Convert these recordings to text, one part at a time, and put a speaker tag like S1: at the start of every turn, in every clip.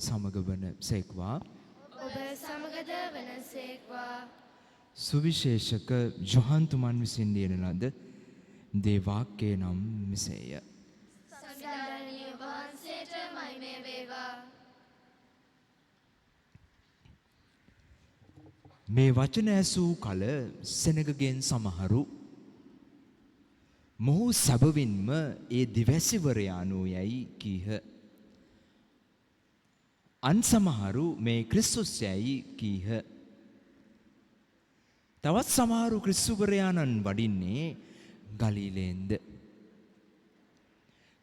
S1: සමග වන සේක්වා.
S2: ඔබ සමගද වනසේක්වා.
S1: සුවිශේෂක ජොහන්තුමන් විසින් ලියන ලද දේවාක්‍යය නම් මෙසේය.
S2: සංවිධානීය වහන්සේට මහිමය වේවා.
S1: මේ වචන ඇසූ කල සෙනගගෙන් සමහරු මොහු සැබවින්ම ඒ දිවැසිවරයානු යැයි කීහ. අන් සමහරු මේ ක්‍රිස්තුස් යැයි කීහ. තවත් සමහරු ක්‍රිස්තුවරයාණන් වඩින්නේ ගලීලයෙන්ද.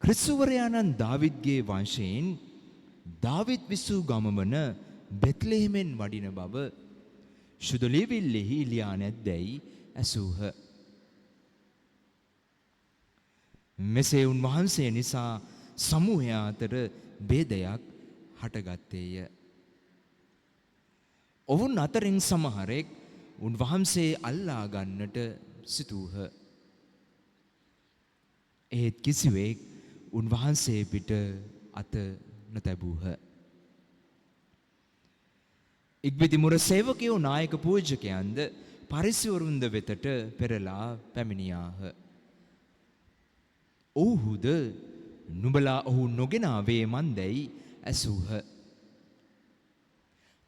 S1: ක්‍රිස්තුවරයාණන් දාවිද්ගේ වංශයෙන් දාවිද් විසූ ගම වන බෙත්ලෙහෙමෙන් වඩින බව ශුද්ධ ලියවිල්ලෙහි ලියා නැද්දැයි ඇසූහ. මෙසේ උන්වහන්සේ නිසා සමූහයා අතර ભેදයක් හටගත්තේය. ඔවුන් අතරින් සමහරෙක් උන්වහන්සේ අල්ලා ගන්නට සිතූහ. ඒත් කිසිවෙක් උන්වහන්සේ පිට අත නොතැබූහ. ඉක්බිති මුර සේවකයෝ නායක පූජකයන්ද පරිසවරුන්ද වෙතට පෙරලා පැමිණියාහ. ඔවුහුද නුඹලා ඔහු නොගෙනාවේ මන්දැයි ඇසූහ.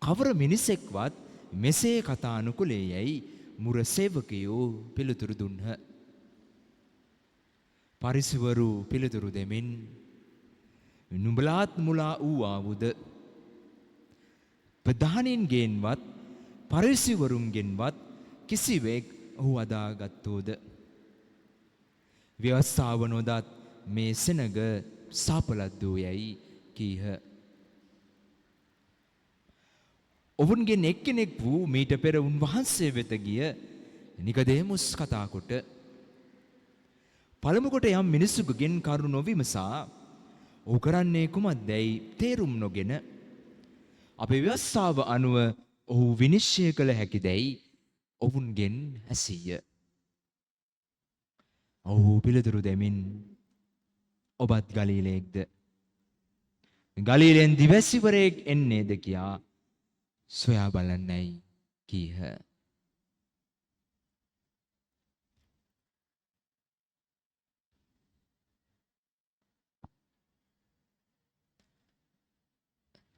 S1: කවර මිනිසෙක්වත් මෙසේ කතා නොකළේ යැයි මුර සේවකයෝ පිළිතුරු දුන්හ. පරිසවරු පිළිතුරු දෙමින් නුඹලාත් මුලා වූවාවුද? ප්‍රධානීන්ගෙන්වත් පරිසවරුන්ගෙන්වත් කිසිවෙක් ඔහු අදාගත්තෝද? ව්‍යවස්ථාව නොදත් මේ සෙනග සාපලද්දෝ යැයි කීහ. ඔවුන්ගෙන් එක්කෙනෙක් වූ මීට පෙර උන්වහන්සේ වෙත ගිය නිකදේමුස් කතා කොට පළමු කොට යම් මිනිසුකගෙන් කරුණු නොවිමසා ඔහු කරන්නේ කුමක්දැයි තේරුම් නොගෙන අපේ ව්‍යවස්ථාව අනුව ඔහු විනිශ්චය කළ හැකිදැයි ඔවුන්ගෙන් ඇසීය. ඔහු පිළිතුරු දෙමින් ඔබත් ගලීලයෙක්ද? ගලීලෙන් දිවැසිවරයෙක් එන්නේද කියා සොයා බලන්නයි කීහ.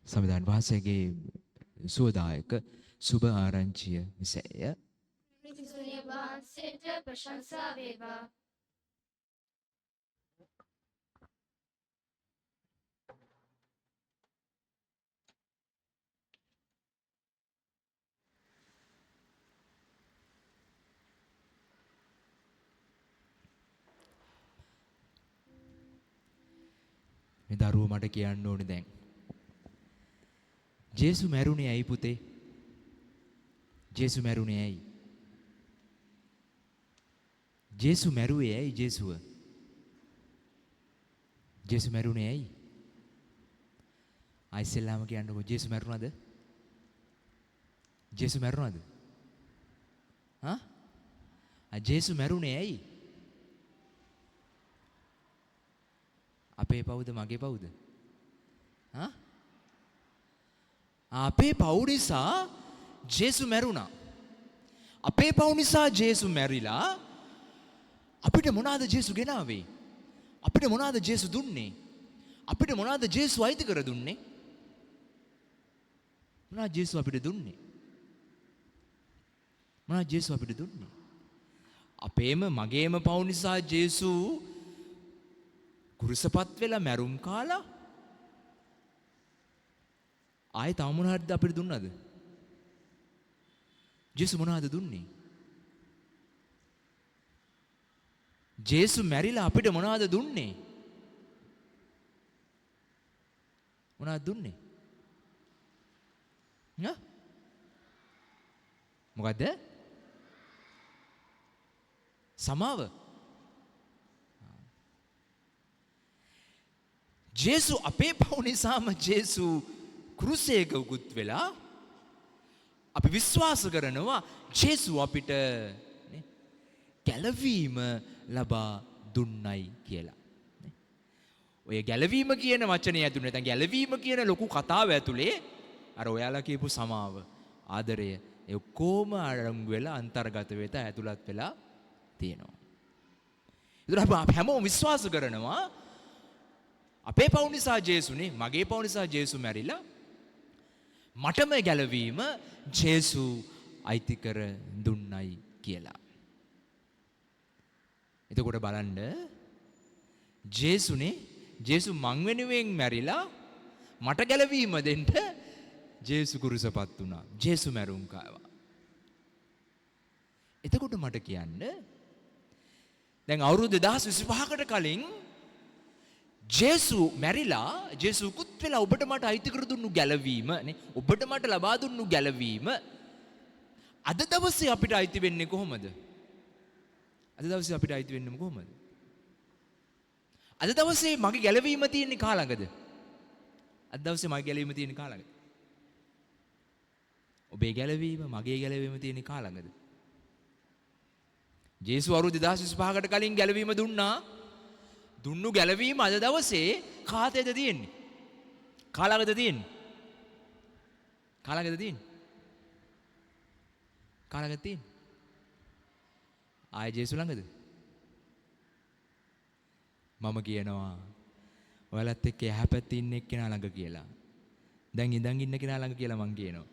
S1: සමිධාන වහන්සේගේ සුවදායක සුබ ආරංචිය මෙසේය.
S2: ක්‍රිස්තුනි වහන්සේට ප්‍රශංසා වේවා.
S1: මේ දරුවෝ මට කියන්න ඕනේ දැන්. ජේසු මැරුණේ ඇයි පුතේ? ජේසු මැරුණේ ඇයි? ජේසු මැරුවේ ඇයි ජේසුව? ජේසු මැරුණේ ඇයි? ආයිසෙල්ලාම කියන්නකෝ ජේසු මැරුණාද? ජේසු මැරුණාද? හා? ජේසු මැරුණේ ඇයි? අපේ පවුද මගේ පවුද? හා? අපේ පව් නිසා ජේසු මැරුණා. අපේ පව් නිසා ජේසු මැරිලා අපිට මොනවාද ජේසු ගෙනාවේ? අපිට මොනවාද ජේසු දුන්නේ? අපිට මොනවාද ජේසු අයිති කර දුන්නේ? මොනවාද ජේසු අපිට දුන්නේ? මොනවාද ජේසු අපිට දුන්නේ? අපේම මගේම පව් නිසා ජේසු කුරුසපත් වෙලා මැරුම් කාලා ආයෙ තව මොනවද අපිට දුන්නද? ජේසු මොනවද දුන්නේ? ජේසු මැරිලා අපිට මොනවද දුන්නේ? මොනවද දුන්නේ? ඈ? මොකද්ද? සමාව. ජේසු අපේ පව් නිසාම ජේසු කුරුසයක උකුත් වෙලා අපි විශ්වාස කරනවා ජේසු අපිට ගැලවීම ලබා දුන්නයි කියලා. ඔය ගැලවීම කියන වචනේ ඇතුළේ නැත්නම් ගැලවීම කියන ලොකු කතාව ඇතුලේ අර ඔයාලා කියපු සමාව ආදරය ඒ ඔක්කොම අරමුණු වෙලා අන්තර්ගත වෙත ඇතුළත් වෙලා තියෙනවා. ඒතර අපි හැමෝම විශ්වාස කරනවා අපේ පව් නිසා ජේසුනේ මගේ පව් නිසා ජේසු මැරිලා මටම ගැලවීම ජේසු අයිති කර දුන්නයි කියලා. එතකොට බලන්න ජේසු මං වෙනුවෙන් මැරිලා මට ගැලවීම දෙන්න ජේසු කුරුසපත් වුණා. ජේසු මැරුම් කාවා. එතකොට මට කියන්න දැන් අවුරුදු 2025කට කලින් ජේසු මැරිලා ජේසු උකුත් වෙලා ඔබට මට අයිති කර දුන්නු ගැලවීම නේ ඔබට මට ලබා දුන්නු ගැලවීම අද දවසේ අපිට අයිති වෙන්නේ කොහොමද? අද දවසේ අපිට අයිති වෙන්නේ කොහොමද? අද දවසේ මගේ ගැලවීම තියෙන්නේ කා ළඟද? අද දවසේ මගේ ගැලවීම තියෙන්නේ කා ළඟද? ඔබේ ගැලවීම මගේ ගැලවීම තියෙන්නේ කා ළඟද? ජේසු අවුරුදු 2025කට කලින් ගැලවීම දුන්නු ගැලවීම අද දවසේ කාටද තියෙන්නේ? කා ළඟද තියෙන්නේ? කා ළඟද තියෙන්නේ? කා ළඟද තියෙන්නේ? ආයේ ජේසු ළඟද? මම කියනවා ඔයාලත් එක්ක යහපැත්තේ ඉන්න එක්කෙනා ළඟ කියලා. දැන් ඉඳන් ඉන්න කෙනා ළඟ කියලා මං කියනවා.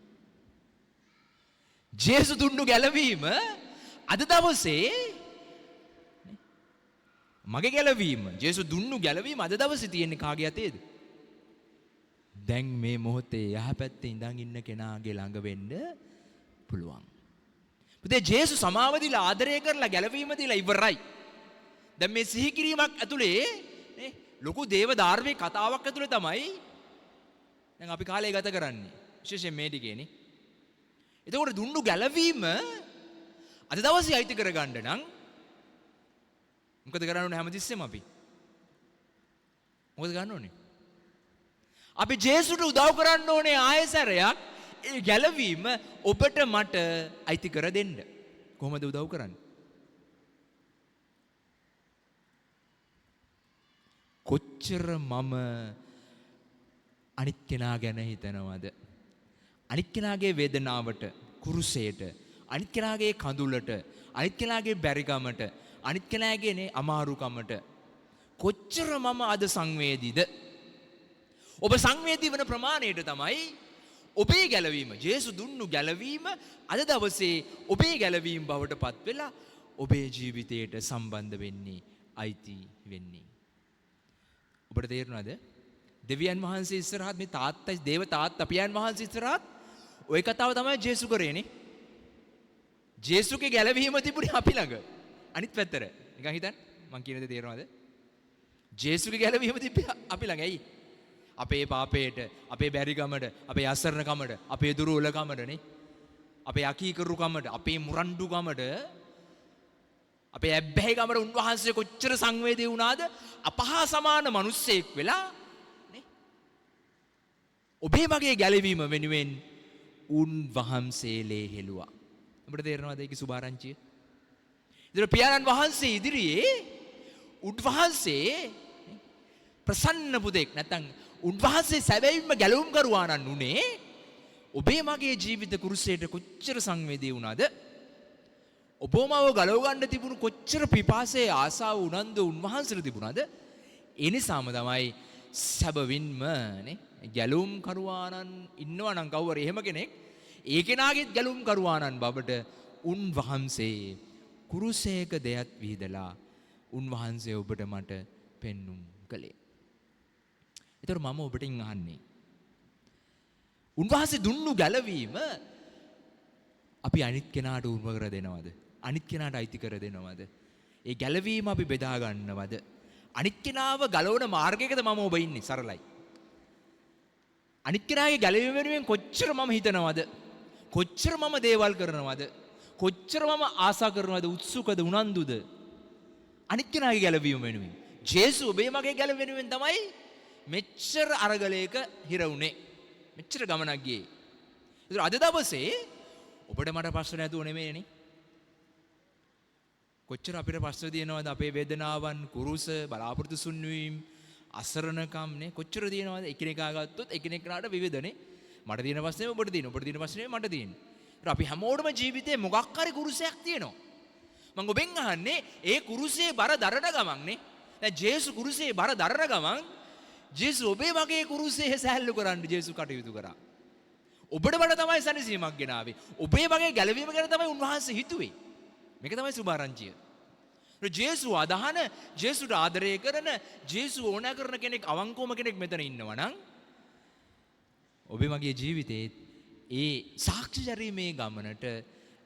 S1: ජේසු දුන්නු ගැලවීම අද දවසේ මගේ ගැලවීම ජේසු දුන්නු ගැලවීම අද දවසේ තියෙන්නේ කාගේ අතේද? දැන් මේ මොහොතේ යහපැත්තේ ඉඳන් ඉන්න කෙනාගේ ළඟ වෙන්න පුළුවන්. පුතේ ජේසු සමාව දීලා ආදරය කරලා ගැලවීම දීලා ඉවරයි. දැන් මේ සිහි කිරීමක් ඇතුලේ නේ ලොකු දේව ධාර්මික කතාවක් ඇතුලේ තමයි දැන් අපි කාලය ගත කරන්නේ. විශේෂයෙන් මේ ටිකේනේ. එතකොට දුන්නු ගැලවීම අද දවසේ අයිති කරගන්න නම් මොකද කරන්න ඕනේ හැමතිස්සෙම අපි? මොකද ගන්න ඕනේ? අපි ජේසුට උදව් කරන්න ඕනේ ආයෙසරයක් ඒ ගැලවීම ඔබට මට අයිති කර දෙන්න. කොහොමද උදව් කරන්නේ? කොච්චර මම අනිත් කෙනා ගැන හිතනවද? අනිත් කෙනාගේ වේදනාවට, කුරුසයට, අනිත් කෙනාගේ කඳුලට, අනිත් කෙනාගේ බැරිකමට, අනිත් කෙනාගේ නේ අමාරුකමට කොච්චර මම අද සංවේදීද? ඔබ සංවේදී වන ප්‍රමාණයට තමයි ඔබේ ගැලවීම ජේසු දුන්නු ගැලවීම අද දවසේ ඔබේ ගැලවීම බවට පත් වෙලා ඔබේ ජීවිතයට සම්බන්ධ වෙන්නේ අයිති වෙන්නේ. ඔබට තේරුණාද? දෙවියන් වහන්සේ ඉස්සරහත් මේ තාත්තා දේව තාත්තා පියන් වහන්සේ ඉස්සරහත් ওই කතාව තමයි ජේසු කරේනේ. ජේසුගේ ගැලවීම තිබුණේ අපි ළඟ. අනිත් පැත්තට. නිකන් හිතන්න. මං කියන දේ තේරෙනවද? ජේසුගේ ගැලවීම තිබ්බේ අපි ළඟ. ඇයි? අපේ පාපයට, අපේ බැරිකමට, අපේ අසරණකමට, අපේ දුර්වලකමට නේ. අපේ අකීකරුකමට, අපේ මුරණ්ඩුකමට, අපේ ඇබ්බැහිකමට උන්වහන්සේ කොච්චර සංවේදී වුණාද? අපහා සමාන මිනිස්සෙක් වෙලා නේ. ඔබේ මගේ ගැලවීම වෙනුවෙන් උන්වහන්සේ ලේ හෙළුවා. අපිට තේරෙනවද ඒකේ සුභාරංචිය? ඉතින් පියාණන් වහන්සේ ඉදිරියේ උන්වහන්සේ ප්‍රසන්න පුදෙක් නැත්නම් උන්වහන්සේ සැබවින්ම ගැලවුම් කරුවානන් උනේ ඔබේ මගේ ජීවිත කුරුසයට කොච්චර සංවේදී වුණාද? ඔබවමව ගලව ගන්න තිබුණු කොච්චර පිපාසයේ ආසාව උනන්දු උන්වහන්සේට තිබුණාද? ඒ නිසාම තමයි සැබවින්ම නේ ගැලවුම් කරුවානන් ඉන්නවා නම් කවුරු එහෙම කෙනෙක් ඒ කෙනාගේ ගැලවුම් කරුවානන් බවට උන්වහන්සේ කුරුසයක දෙයක් විහිදලා උන්වහන්සේ ඔබට මට පෙන්눔 කළේ. ඒතර මම ඔබටින් අහන්නේ උන්වහන්සේ දුන්නු ගැලවීම අපි අනිත් කෙනාට උරුම කර දෙනවද? අනිත් කෙනාට අයිති කර දෙනවද? ඒ ගැලවීම අපි බෙදා ගන්නවද? අනිත් කෙනාව ගලවන මාර්ගයකද මම ඔබ ඉන්නේ? සරලයි. අනිත් කෙනාගේ ගැලවීම වෙනුවෙන් කොච්චර මම හිතනවද? කොච්චර මම දේවල් කරනවද? කොච්චර මම ආසා කරනවද? උත්සුකද උනන්දුද? අනිත් කෙනාගේ ගැලවීම වෙනුවෙන්. ජේසු ඔබේ මගේ ගැලවීම වෙනුවෙන් තමයි මෙච්චර අරගලයක හිර වුණේ. මෙච්චර ගමනක් ගියේ. ඒතර අද දවසේ ඔබට මට ප්‍රශ්න නැතුව නෙමෙයිනේ. කොච්චර අපිට ප්‍රශ්න දිනනවද අපේ වේදනාවන්, කුරුස, බලාපොරොත්තු සුන්වීම්, අසරණකම්නේ කොච්චර තියෙනවද? එකිනෙකා ගත්තොත් එකිනෙකාට විවිධනේ. මට තියෙන ප්‍රශ්නේ ඔබට තියෙන. ඔබට තියෙන ප්‍රශ්නේ මට තියෙන. අපි හැමෝටම ජීවිතේ මොකක් හරි කුරුසයක් තියෙනවා. මම ඔබෙන් අහන්නේ ඒ කුරුසේ බර දරන ගමන්නේ. දැන් ජේසු කුරුසේ බර දරන ගමන් ජේසු ඔබේ මගේ කුරුසේ සැහැල්ලු කරන්න ජේසු කටයුතු කරා. ඔබට බඩ තමයි සැනසීමක් ගෙනාවේ. ඔබේ මගේ ගැලවීම ගැන තමයි උන්වහන්සේ හිතුවේ. මේක තමයි සුභාරංචිය. ජේසු අදහන, ජේසුට ආදරය කරන, ජේසු ඕන කරන කෙනෙක්, අවංකවම කෙනෙක් මෙතන ඉන්නවා නම් ඔබේ මගේ ජීවිතේ ඒ සාක්ෂිචරීමේ ගමනට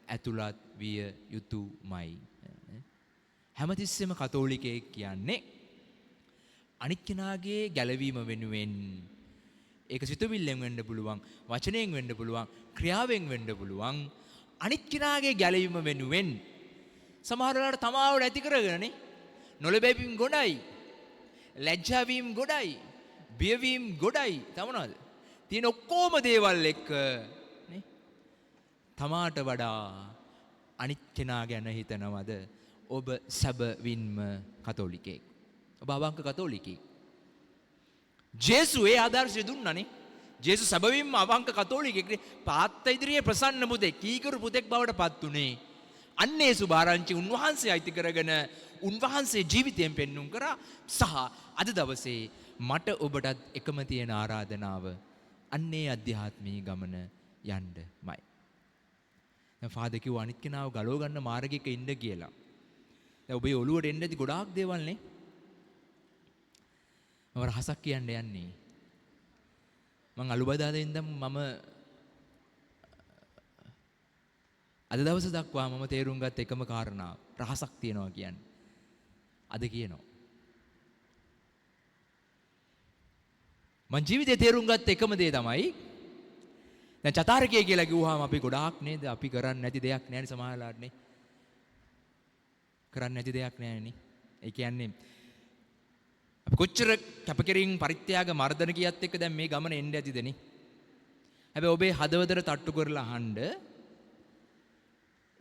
S1: ඇතුළත් විය යුතුමයි. හැමතිස්සෙම කතෝලිකයෙක් කියන්නේ අනිත් කෙනාගේ ගැලවීම වෙනුවෙන්, ඒක සිතුවිල්ලෙන් වෙන්න පුළුවන්, වචනයෙන් වෙන්න පුළුවන්, ක්‍රියාවෙන් වෙන්න පුළුවන්, අනිත් කෙනාගේ ගැලවීම වෙනුවෙන් සමහර වෙලාවට තමාව නැති කරගෙනනේ නොලැබීම් ගොඩයි, ලැජ්ජාවීම් ගොඩයි, බියවීම් ගොඩයි. තමනවාද තියෙන ඔක්කොම දේවල් එක්ක නේ තමාට වඩා අනිත් කෙනා ගැන හිතනවද? ඔබ සැබවින්ම කතෝලිකයෙක්. ඔබ අවංක කතෝලිකයෙක්. ජේසු ඒ ආදර්ශය දුන්නනේ. ජේසු සැබවින්ම අවංක කතෝලිකයෙක්. පාත්ත ඉදිරියේ ප්‍රසන්න පුතෙක්, කීකරු පුතෙක් බවට පත් උනේ. අන්නේ සුභාරංචි උන්වහන්සේ අයිති කරගෙන උන්වහන්සේ ජීවිතයෙන් පෙන්눔 කරා. සහ අද දවසේ මට ඔබටත් එකම තියෙන ආරාධනාව අන්නේ අධ්‍යාත්මී ගමන යන්නමයි. දැන් ෆාදර් කිව්වා අනිත් කෙනාව ගලව ගන්න මාර්ගයක ඉන්න කියලා. දැන් ඔබේ ඔළුවට එන්න ඇති ගොඩාක් දේවල් නේ. මම රහසක් කියන්න යන්නේ. මං අලුබදාදේ ඉඳන් මම අද දවස දක්වා මම තේරුම් ගත්ත එකම කාරණාව රහසක් තියනවා කියන්නේ. අද කියනවා. මං ජීවිතේ තේරුම් ගත්ත එකම දේ තමයි දැන් චතාරිකය කියලා කිව්වහම අපි ගොඩාක් නේද අපි කරන්නේ නැති දෙයක් නෑනේ සමහරලාට නේ. කරන්නේ නැති දෙයක් නෑනේ. ඒ කියන්නේ අපි කොච්චර කැපකිරීම පරිත්‍යාග මර්ධන කියත් එක්ක දැන් මේ ගමන එන්න ඇතිද නේ. හැබැයි ඔබේ හදවතට තට්ටු කරලා අහන්න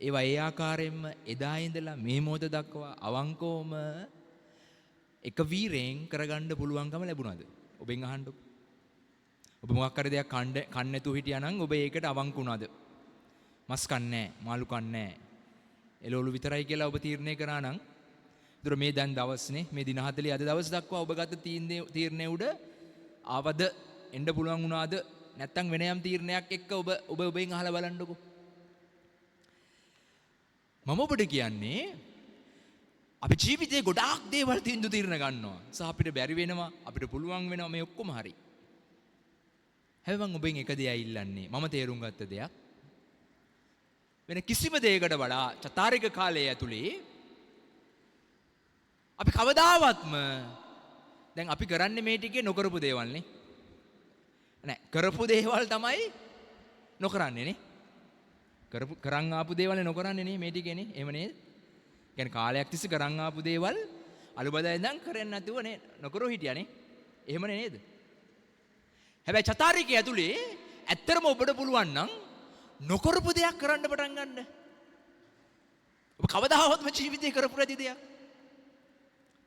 S1: ඒවා ඒ ආකාරයෙන්ම එදා ඉඳලා මේ මොහොත දක්වා අවංකවම එක වීරයෙන් කරගන්න පුළුවන්කම ලැබුණාද? ඔබෙන් අහන්න. ඔබ මොකක් හරි දෙයක් කන්න නැතුව හිටියා නම් ඔබ ඒකට අවංක වුණාද? මස් කන්නේ නැහැ, මාළු කන්නේ නැහැ. එළවලු විතරයි කියලා ඔබ තීරණය කරා නම් ඒතර මේ දැන් දවස්නේ මේ දින 40 අද දවස් දක්වා ඔබ ගත්ත තීරණය උඩ ආවද එන්න පුළුවන් වුණාද? නැත්තම් වෙන යම් තීරණයක් එක්ක ඔබෙන් අහලා බලන්නකෝ. මම ඔබට කියන්නේ අපි ජීවිතේ ගොඩාක් දේවල් තීරණ ගන්නවා. සහ අපිට බැරි වෙනවා, අපිට පුළුවන් වෙනවා මේ ඔක්කොම හරි. හැබැයි මම ඔබෙන් එක දෙයක් ඉල්ලන්නේ. මම තේරුම් ගත්ත දෙයක්. වෙන කිසිම දෙයකට වඩා චතාරික කාලයේ ඇතුලේ අපි කවදාවත්ම දැන් අපි කරන්නේ මේ ටිකේ නොකරපු දේවල් නේ. නෑ කරපු දේවල් තමයි නොකරන්නේ නේ. කරන් ආපු දේවල් නොකරන්නේ නේ මේ ටිකේ නේ. එහෙම නේද? කියන්නේ කාලයක් තිස්සේ කරන් ආපු දේවල් අලුබදා ඉඳන් කරන්නේ නැතුව නේ නොකරෝ හිටියානේ. එහෙමනේ නේද? හැබැයි චතාරිකය ඇතුලේ ඇත්තටම ඔබට පුළුවන් නම් නොකරපු දෙයක් කරන්න පටන් ගන්න. ඔබ කවදාවත්ම ජීවිතේ කරපු නැති දෙයක්.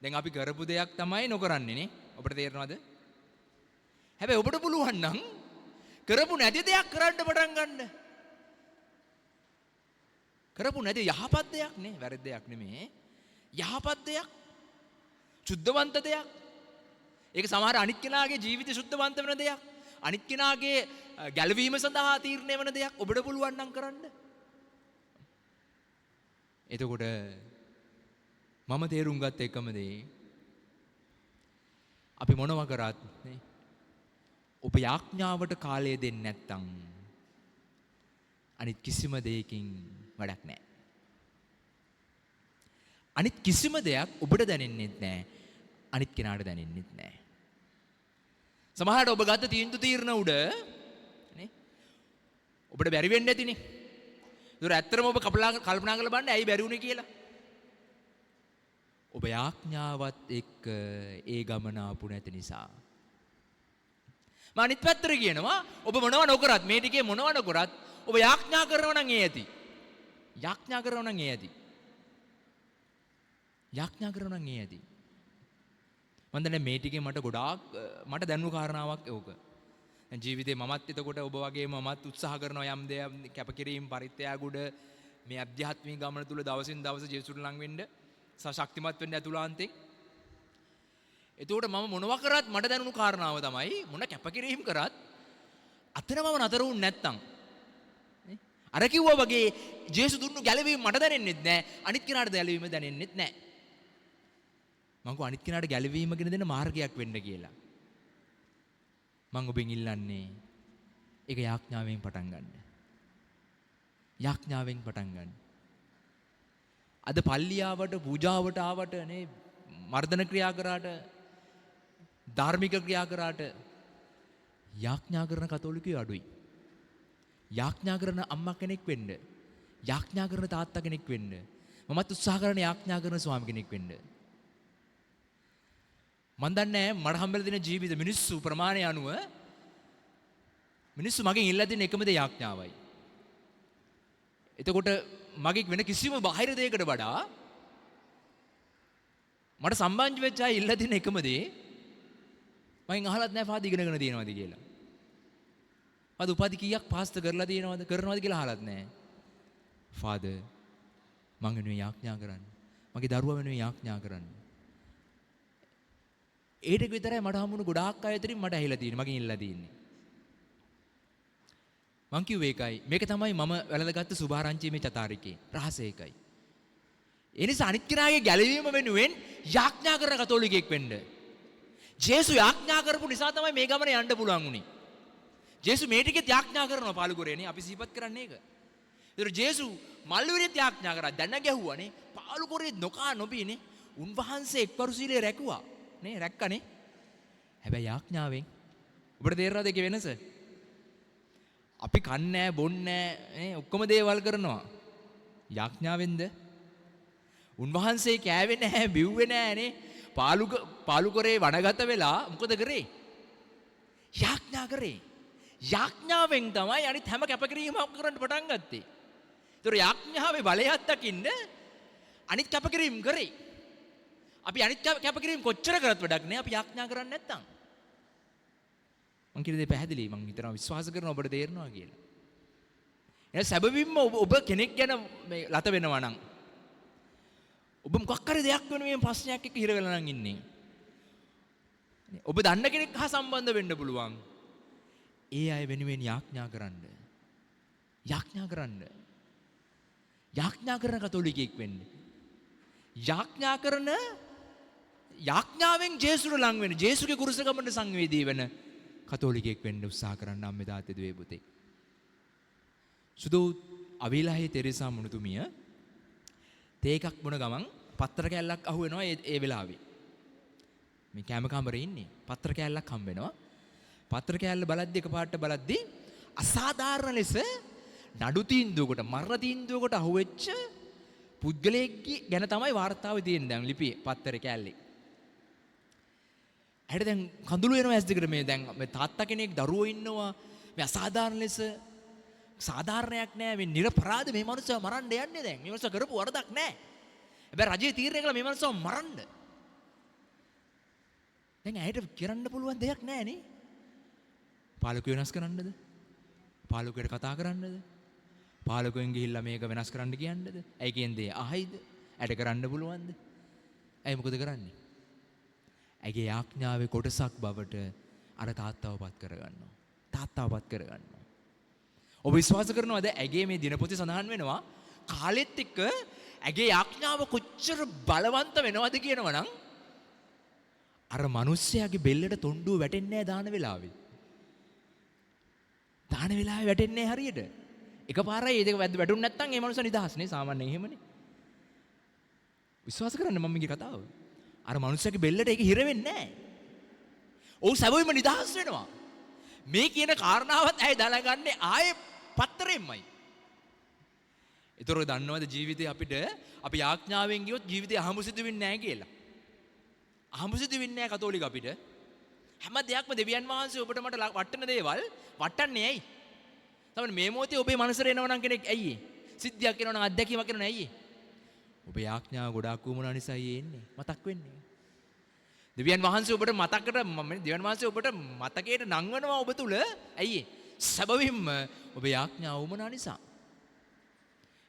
S1: දැන් අපි කරපු දෙයක් තමයි නොකරන්නේ නේ. ඔබට තේරෙනවද? හැබැයි ඔබට පුළුවන් නම් කරපු නැති දෙයක් කරන්න පටන් ගන්න. කරපු නැති යහපත් දෙයක් නේ, වැරදි දෙයක් නෙමෙයි. යහපත් දෙයක්, සුද්ධවන්ත දෙයක්. ඒක සමහර අනිත් කෙනාගේ ජීවිතය සුද්ධවන්ත වෙන දෙයක්. අනිත් කෙනාගේ ගැලවීම සඳහා තීරණය වෙන දෙයක් ඔබට පුළුවන් නම් කරන්න. එතකොට මම තේරුම් ගත්ත එකම දේ අපි මොනවා කරත් නේ ඔබ යාඥාවට කාලය දෙන්නේ නැත්නම් අනිත් කිසිම දෙයකින් වැඩක් නැහැ. අනිත් කිසිම දෙයක් ඔබට දැනෙන්නේ නැහැ. අනිත් කෙනාට දැනෙන්නේ නැහැ. සමහරවිට ඔබ ගත්ත තීරණ උඩ නේ ඔබට බැරි වෙන්නේ නැතිනේ. ඒතර ඇත්තටම ඔබ කල්පනා කරලා බලන්න ඇයි බැරි වුනේ කියලා. ඔබ යාඥාවත් එක්ක ඒ ගමන ආපු නැති නිසා. මම අනිත් පැත්තට කියනවා ඔබ මොනවා නොකරත් මේ ටිකේ මොනවා නොකරත් ඔබ යාඥා කරනවා නම් ඒ ඇති. යාඥා කරනවා නම් ඒ ඇති. යාඥා කරනවා නම් ඒ ඇති. මම දැන් මේ ටිකේ මට ගොඩාක් මට දැනුණු කාරණාවක් ඕක. දැන් ජීවිතේ මමත් එතකොට ඔබ වගේම මමත් උත්සාහ කරනවා යම් දෙයක් කැපකිරීම පරිත්‍යාග උඩ මේ අධ්‍යාත්මික ගමන තුල දවසින් දවස ජේසුට ලං වෙන්න ශක්තිමත් වෙන්න ඇතුළාන්තෙන්. එතකොට මම මොනවා කරත් මට දැනුණු කාරණාව තමයි මොන කැපකිරීම කරත් අතන මම නතර වුනේ නැත්තම් අර කිව්වා වගේ ජේසු දුන්නු ගැලවීම මට දැනෙන්නෙත් නැහැ අනිත් කෙනාට ගැලවීම දැනෙන්නෙත් නැහැ. මම කෝ අනිත් කෙනාට ගැලවීම ගැන දෙන මාර්ගයක් වෙන්න කියලා. මම ඔබෙන් ඉල්ලන්නේ ඒක යාඥාවෙන් පටන් ගන්න. යාඥාවෙන් පටන් ගන්න. අද පල්ලියාවට පූජාවට ආවට නේ මර්ධන ක්‍රියා කරාට ධාර්මික ක්‍රියා කරාට යාඥා කරන කතෝලිකයෝ අඩුයි. යාඥා කරන අම්මා කෙනෙක් වෙන්න, යාඥා කරන තාත්තා කෙනෙක් වෙන්න, මමත් උත්සාහ කරන යාඥා කරන ස්වාමි කෙනෙක් වෙන්න. මන් දන්නේ මට හම්බෙලා දෙන ජීවිත මිනිස්සු ප්‍රමාණය අනුව මිනිස්සු මගෙන් ඉල්ලා දෙන එකම දේ යාඥාවයි. එතකොට මගේ වෙන කිසිම බාහිර දෙයකට වඩා මට සම්බන්ධ වෙච්ච අය ඉල්ලා දෙන එකම දේ මම අහලත් නැහැ පාද ඉගෙනගෙන තියෙනවද කියලා. අද උපාධි කීයක් පාස් කරලා තියෙනවද කරනවද කියලා අහලත් නැහැ. ෆාදර් මං වෙනුවෙන් යාඥා කරන්න. මගේ දරුවා වෙනුවෙන් යාඥා කරන්න. ඒ ටික විතරයි මට හම්බුණු ගොඩාක් අය අතරින් මට ඇහිලා තියෙන්නේ මගෙන් ඉල්ලලා තියෙන්නේ. මං කිව්වේ ඒකයි. මේක තමයි මම වැළඳගත්තු සුභාරංචියේ මේ චතාරිකේ රහස ඒකයි. ඒ නිසා අනිත් කෙනාගේ ගැලවීම වෙනුවෙන් යාඥා කරන කතෝලිකයෙක් වෙන්න. ජේසු යාඥා කරපු නිසා තමයි මේ ගමන යන්න පුළුවන් උනේ. ජේසු මේ ටිකෙත් යාඥා කරනවා පාලුකරේනේ අපි සිහිපත් කරන්නේ ඒක. ඒතර ජේසු මල්විරියත් යාඥා කරා දැන ගැහුවානේ පාලුකරේ නොකා නොබීනේ උන්වහන්සේ එක්වරු සීලේ රැකුවා නේ රැක්කනේ. හැබැයි යාඥාවෙන් ඔබට තේරෙනවද ඒකේ වෙනස? අපි කන්නේ බොන්නේ නේ ඔක්කොම දේවල් කරනවා. යාඥාවෙන්ද? උන්වහන්සේ කෑවේ නැහැ බිව්වේ නැහැ නේ. පාලුකරේ වනගත වෙලා මොකද කරේ? යාඥා කරේ. යාඥාවෙන් තමයි අනිත් හැම කැපකිරීමක් කරන්න පටන් ගත්තේ. ඒතර යාඥාවේ බලයක් දකින්න අනිත් කැපකිරීම කරේ. අපි අනිත් කැපකිරීම කොච්චර කරත් වැඩක් නෑ අපි යාඥා කරන්නේ නැත්තම්. මං කියන දේ පැහැදිලි මං හිතනවා විශ්වාස කරනවා ඔබට තේරෙනවා කියලා. එහෙනම් සැබවින්ම ඔබ කෙනෙක් ගැන මේ ලත වෙනවා නම් ඔබ මොකක් හරි දෙයක් වෙනුවෙන් ප්‍රශ්නයක් එක්ක හිර වෙලා නම් ඉන්නේ. ඔබ දන්න කෙනෙක් හා සම්බන්ධ වෙන්න පුළුවන්. ඒ අය වෙනුවෙන් යාඥා කරන්න. යාඥා කරන්න. යාඥා කරන කතෝලිකයෙක් වෙන්න. යාඥා කරන යාඥාවෙන් ජේසුට ලං වෙන ජේසුගේ කුරුසගමනට සංවේදී වෙන කතෝලිකයෙක් වෙන්න උත්සාහ කරන්න අම්මේ තාත්තේ දුවේ පුතේ. සුදු අවිලාහේ තෙරේසා මුණුතුමිය තේ එකක් බොන ගමන් පත්‍ර කෑල්ලක් අහු වෙනවා ඒ වෙලාවේ. මේ කැම කාමරේ ඉන්නේ. පත්‍ර කෑල්ලක් හම්බ වෙනවා. පත්‍ර කෑල්ල බලද්දි එකපාරට බලද්දි අසාධාරණ ලෙස නඩු තීන්දුවකට මරණ තීන්දුවකට අහුවෙච්ච පුද්ගලයෙක් ගැන තමයි වාර්තාවේ තියෙන්නේ දැන් ලිපියේ පත්තරේ කෑල්ලේ. ඇයිද දැන් කඳුළු වෙනවා ඇස් දෙකට මේ දැන් මේ තාත්තා කෙනෙක් දරුවෝ ඉන්නවා මේ අසාධාරණ ලෙස සාධාරණයක් නෑ මේ නිර්පරාධ මේ මනුස්සයා මරන්න යන්නේ දැන් මේ මනුස්සයා කරපු වරදක් නෑ හැබැයි රජයේ තීරණය කළා මේ මනුස්සයා මරන්න දැන් ඇයිට කරන්න පුළුවන් දෙයක් නෑ නේ පාලකයෝ වෙනස් කරන්නද පාලකයට කතා කරන්නද පාලකයන් ගිහිල්ලා මේක වෙනස් කරන්න කියන්නද ඇයි කියන්නේ අහයිද ඇඩ කරන්න පුළුවන්ද ඇයි මොකද කරන්නේ ඇගේ යාඥාවේ කොටසක් බවට අර තාත්තවපත් කරගන්නවා තාත්තවපත් කරගන්නවා ඔබ විශ්වාස කරනවද ඇගේ මේ දිනපොතේ සඳහන් වෙනවා කාලෙත් එක්ක ඇගේ යාඥාව කොච්චර බලවන්ත වෙනවද කියනවනම් අර මිනිස්සයාගේ බෙල්ලට තොණ්ඩුව වැටෙන්නේ නැහැ දාන වෙලාවේ දාන වෙලාවේ වැටෙන්නේ හරියට එකපාරයි ඒ දෙක වැටුනේ නැත්නම් ඒ මනුස්සයා නිදහස්නේ සාමාන්‍යයෙන් එහෙමනේ විශ්වාස කරන්න මම මේ කතාව අර මනුස්සයාගේ බෙල්ලට ඒක හිර වෙන්නේ නැහැ ඔව් සැබවින්ම නිදහස් වෙනවා මේ කියන කාරණාවත් ඇයි දැනගන්නේ ආයේ පත්තරෙන්මයි ඒතර දන්නවද ජීවිතේ අපිට අපි යාඥාවෙන් ගියොත් ජීවිතේ අහඹු සිදු වෙන්නේ නැහැ කියලා අහඹු සිදු වෙන්නේ නැහැ කතෝලික අපිට හැම දෙයක්ම දෙවියන් වහන්සේ ඔබට මට වටන දේවල් වටන්නේ ඇයි තමයි මේ මොහොතේ ඔබේ මනසට එනවා නම් කෙනෙක් ඇයි සිද්ධියක් එනවා නම් අත්දැකීමක් එනවා නම් ඇයි ඔබේ යාඥාව ගොඩාක් වුණා නිසායි එන්නේ මතක් වෙන්නේ දෙවියන් වහන්සේ ඔබට මතකයට දෙවියන් වහන්සේ ඔබට මතකයට නංවනවා ඔබ තුල. ඇයි? සැබවින්ම ඔබේ ආඥාව වුණා නිසා.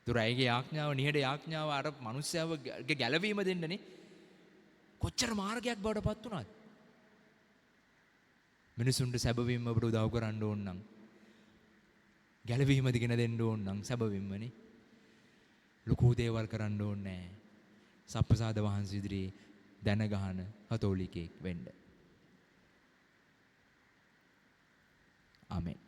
S1: ඒතර ඇයිගේ ආඥාව නිහඬ ආඥාව අර මිනිස්යාවගේ ගැලවීම දෙන්නනේ. කොච්චර මාර්ගයක් බවට පත් වුණාද? මිනිසුන්ට සැබවින්ම ඔබට උදව් කරන්න ඕන නම් ගැලවීම දිගෙන දෙන්න ඕන නම් සැබවින්මනේ ලොකු දේවල් කරන්න ඕනේ නැහැ. සප්පසාද වහන්සේ ඉදිරියේ දැන ගහන කතෝලිකයෙක් වෙන්න. ආමෙන්.